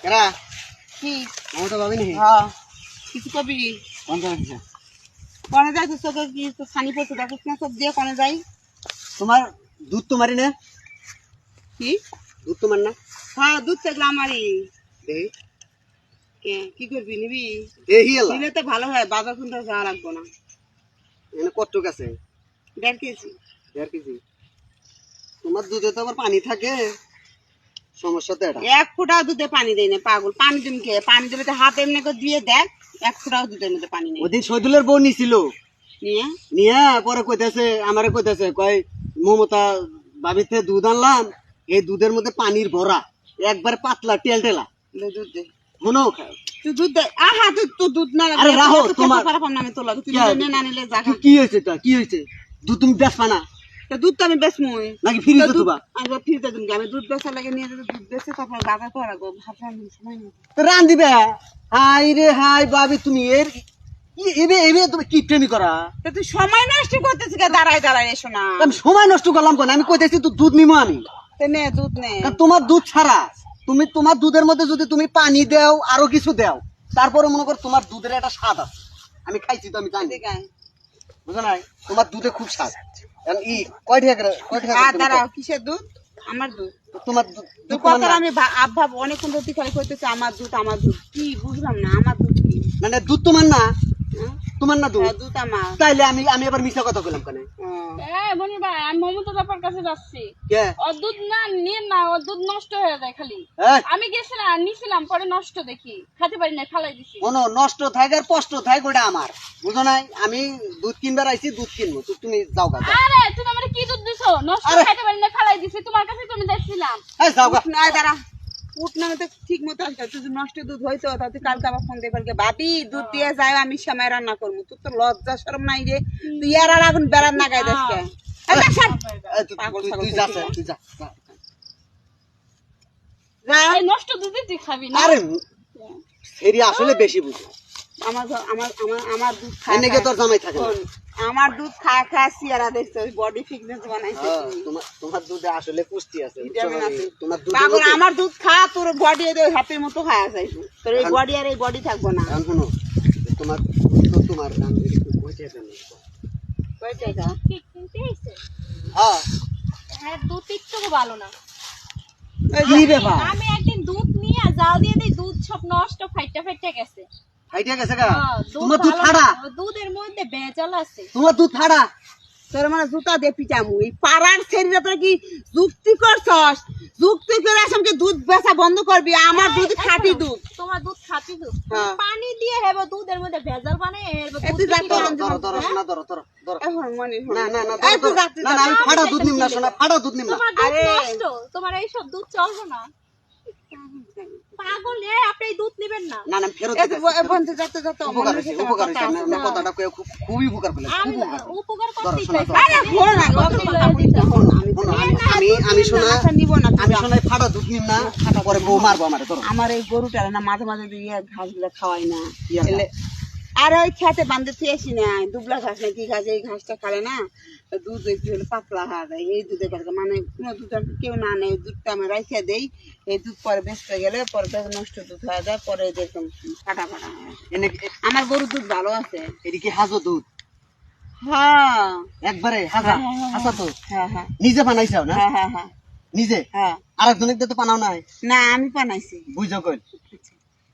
কেরা কি মমতা ভাবি নাকি? হ্যাঁ কিছু কবি কোন জায়গা দিছে? কনে যাই তো চোখে কি তো ছানি পড়ছে দেখিস না সব দিয়ে কনে যাই তোমার দুধ তো মারি না? কি দুধ তো মার না? হ্যাঁ দুধ থাকলে আমারই দেখি কি করবি নিবি দেখি এলা নিলে তো ভালো হয় বাজার কিন্তু যাওয়া লাগবো না এখানে কতটুক আছে? 1.5 কেজি 1.5 কেজি। তোমার দুধে তো আবার পানি থাকে, সমস্যা তো এটা। 1 ফোঁটা দুধে পানি দেয় না পাগল পানি তুমি খেয়ে পানি দেবে তো হাত এমনি করে দিয়ে দেখ 1 ফোঁটাও দুধের মধ্যে পানি নেই ওদিন শহীদুলের বউ নিছিল, নিয়ে নিয়ে পরে কইতেছে আমারে কইতেছে কয় মমতা ভাবিতে দুধ আনলাম, এই দুধের মধ্যে পানির ভরা, একবার পাতলা টেলটেলা। দুধ দে মনো তুই দুধ দে আহা তুই তো দুধ না আরে রাহো, তোমার খারাপ নামে তোলা তুই নিয়ে না নিলে জাগা কি হয়েছে? তা কি হয়েছে? দুধ তুমি বেচবা না তো দুধ তো আমি বেচমই নাকি ফ্রিজে থুবা? আগে ফিরতে তুমি আমি দুধ বেচা লাগে নিয়ে যেতে দুধ বেচে তারপর বাজার করে রাখবো ভাবলাম সময় নেই তো রান দিবে? হাই রে হাই ভাবি, তুমি এর এবে এবে তুমি কি প্রেমী করা? তো তুই সময় নষ্ট করতেছিস কে দাঁড়ায় দাঁড়ায় এসো না আমি সময় নষ্ট করলাম কেন? আমি কইতেছি তো দুধ নিমো আমি। তো নে দুধ নে কারণ তোমার দুধ ছাড়া, তুমি তোমার দুধের মধ্যে যদি তুমি পানি দাও আরো কিছু দাও, তারপরে মনে করো তোমার দুধের একটা স্বাদ আছে। আমি খাইছি তো, আমি জানি, ঠিক আছে বুঝো নাই? তোমার দুধে খুব স্বাদ। এখন ই কয় টাকা আর তুমি কও? দাঁড়াও কিসের দুধ আমার দুধ তোমার দুধ তুই তোমার কথা না। আমি আভাব অনেকক্ষণ ধরে খালি করতেছে আমার দুধ কি বুঝলাম না আমার দুধ কি মানে দুধ তোমার না? হ্যাঁ? তোমার না দুধ? হ্যাঁ, দুধ আমার তাইলে আমি আমি আবার মিথ্যা কথা বললাম কেন? মনির ভাই আমি মমতা বাপার কাছে যাচ্ছি কে? ওর দুধ না নিয়ে না ওর দুধ নষ্ট হয়ে যায় খালি এই, আমি গেছিলাম নিছিলাম পরে নষ্ট দেখি খেতে পারি না ফালাই দিছি কোনো নষ্ট থাকে আর কষ্ট থাকে ওটা আমার, বুঝো নাই? আমি দুধ কিনবার আইছি, দুধ কিনবো, তো তুমি যাও গা, যাও। আরে তুমি আমার কি দুধ দিছো নষ্ট আরে! খেতে পারি না ফালাই দিছি তোমার কাছে তুমি যাচ্ছিলাম এই যাও গা। না দাঁড়া উঠ না তো ঠিক মতো আসবে তুই যদি নষ্ট দুধ হইতো তা তুই কালকে আবার ফোন দিয়ে বলকে ভাবি দুধ দিয়ে যায় আমি সময় রান্না করবো তুই তো লজ্জা শরম নাই রে তুই আর আগুন বেড়ার না গাই দেখে এই, তুই যা, তুই যা, যা। এই নষ্ট দুধই তুই খাবি না আরে এরি আসলে বেশি বুঝে, আমার আমার দুধ খায় এনেকে তোর জামাই থাকে না। আমার দুধ খায় সিয়ারা দেখছো বডি ফিটনেস বানাইছে হ্যাঁ, তোমার দুধে আসলে পুষ্টি আছে, বুঝছো ভিটামিন না? আছে। তোমার দুধ পাগল আমার দুধ খা তোর বডি হাতের মতো খায় যাইবো তোর এই বডি আর এই বডি থাকবো না শুনো, তোমার দুধ তো তোমার দাম একটু কইতে দেন। কয় টাকা কি কিনতে হইছে হ্যাঁ, হ্যাঁ দুধ একটু ভালো না কি ব্যাপার? আমি একদিন দুধ নিয়ে জাল দিয়ে দেই দুধ সব নষ্ট ফাইটা গেছে ফাইটা গেছে গা? হ্যাঁ, তোমার দুধ ভালো ফাড়া, না, দুধের মধ্যে ভেজাল আছে তোমার দুধ ফাড়া। তোর মানে জুতা দিয়ে পিটামু এই পাড়ার ছেড়ে তোর কি যুক্তি করছস যুক্তি করে আসামকে দুধ বেচা বন্ধ করবি আমার দুধ খাঁটি দুধ তোমার দুধ খাঁটি দুধ হ্যাঁ। পানি দিয়ে হেবে দুধের মধ্যে ভেজাল বানায় এর এই তুই যা তো ধরো ধরো শোনা, ধরো ধরো ধরো। এখন মনে হয় না না না, এই তুই ধরো, যা, ধরো। তুই না যা। না, আমি ফাড়া দুধ নিম না, শোনা, ফাড়া দুধ নিম না। তোমার দুধ আরে। নষ্ট তোমার এইসব দুধ চলবে না পাগল আপনি এই দুধ নেবেন না না না, আমি ফেরত এই দিতে তুই আসছি। বন্ধু যত যত উপকার হয়েছে, উপকার হয়েছে, আমি কথাটা কয়ে খুবই উপকার করলাম, আমি খুব উপকার। উপকার ধরো, করতেই শোনা, চাইছি ধরো। আরে ভোর না কত কথা বলতে হন আমি তো শোনো, না, আমি শোনা, আচ্ছা, নিব না তুই আমি যা। শোনা ফাড়া দুধ নিম না, পরে বউ মারবো আমারে, ধরো। আমার এই গরুটা না মাঝে মাঝে দিয়ে ঘাস গুলো খাওয়াই না কি আর এলে আর ওই খেতে বান্ধে থুয়েছি না দুবলা ঘাস না কি ঘাস এই ঘাসটা খালে না দুধ একটু হলে পাতলা হয়ে যায় এই দুধের কথা মানে কোনো দুধ আর কেউ না নেই দুধটা আমি রাইখে দেই এই দুধ পরে বেচতে গেলে পরে তো নষ্ট দুধ হয়ে যায় পরে দেখুন ফাটা ফাটা হয় এনে আমার গরুর দুধ ভালো আছে এদিকে হাজো দুধ হ্যাঁ একবারে হাজা, হাসা তো হ্যাঁ হ্যাঁ নিজে বানাইছাও না? হ্যাঁ হ্যাঁ হ্যাঁ নিজে হ্যাঁ আরেকজনের তো পানাও নাই, না আমি বানাইছি বুঝো কই?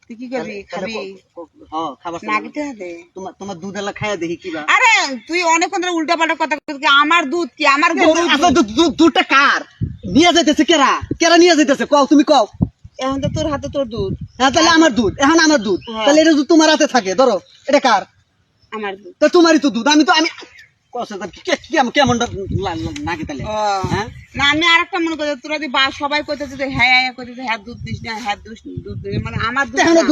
তুই কি করবি খাবি হ্যাঁ, খাবার না খেতে হবে তোমার তোমার দুধ এলা খাইয়া দেখি কিবা। আরে তুই অনেকক্ষণ ধরে উল্টা পাল্টা কথা বলছিস আমার দুধ কি আমার গরু আচ্ছা, দুধটা কার নিয়ে যাইতেছে? কেরা কেরা নিয়ে যাইতেছে? কও, তুমি কও। এখন তো তোর হাতে তোর দুধ হ্যাঁ, তাহলে আমার দুধ, এখন আমার দুধ, হ্যাঁ। তাহলে এটা যদি তোমার হাতে থাকে, ধরো, এটা কার? আমার দুধ তা তোমারই তো দুধ, আমি তো আমি কষ্ট কেমন নাকি তাহলে? ও, হ্যাঁ, না আমি আর একটা মনে করি তোরা যদি সবাই কইতেছে যে হ্যাঁ হ্যাঁ কইতেছে হ্যাঁ দুধ দিস না হ্যাঁ দুধ দিস না। মানে আমার দুধ এখন না।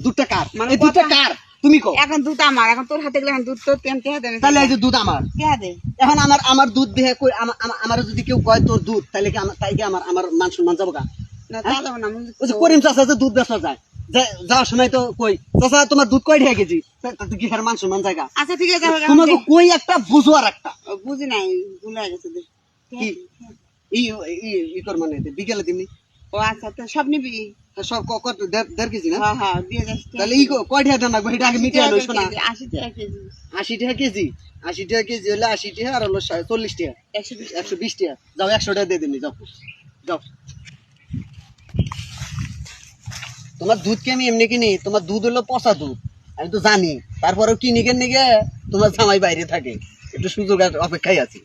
দুধটা কার? মানে এই দুধটা কথা- কার তুমি কও। এখন দুধ আমার এখন তোর হাতে গেলে এখন দুধ তোর কেমন কে হাতে তাহলে এই যে দুধ আমার, কে হাতে এখন আমার দুধ দিয়ে কই আমার যদি কেউ কয় তোর দুধ, তাহলে কি তাই কি আমার মান সম্মান যাবো গা? না তা দেবো না আমি ওই যে করিম চাষা যে দুধ বেচা যায়, যাওয়ার সময় তো কই চাষা তোমার দুধ কয় টাকা কেজি, তুই কি ফের মান সম্মান জায়গা? আচ্ছা ঠিক আছে তোমাকে কই একটা বুঝো আর একটা বুঝি নাই ভুলে গেছে দেখ। কি ই কর মানে বিকেলে দিমনি ও আচ্ছা তো সব নিবি সব কত 1.5 কেজি না হ্যাঁ হ্যাঁ দিয়ে যাস তাহলে কয় টাকা দাম লাগবে এটা আগে মিটিয়ে আনো শোনা 80 টাকা কেজি 80 টাকা কেজি 80 টাকা কেজি হলে 80 টাকা আর হলো 40 টাকা 120 120 টাকা যাও 100 টাকা দিয়ে দিমনি যাও যাও তোমার দুধ কি আমি এমনি কিনি তোমার দুধ হলো পচা দুধ আমি তো জানি তারপরেও কিনি কেন নিগে তোমার জামাই বাইরে থাকে একটু সুযোগ অপেক্ষায় আছি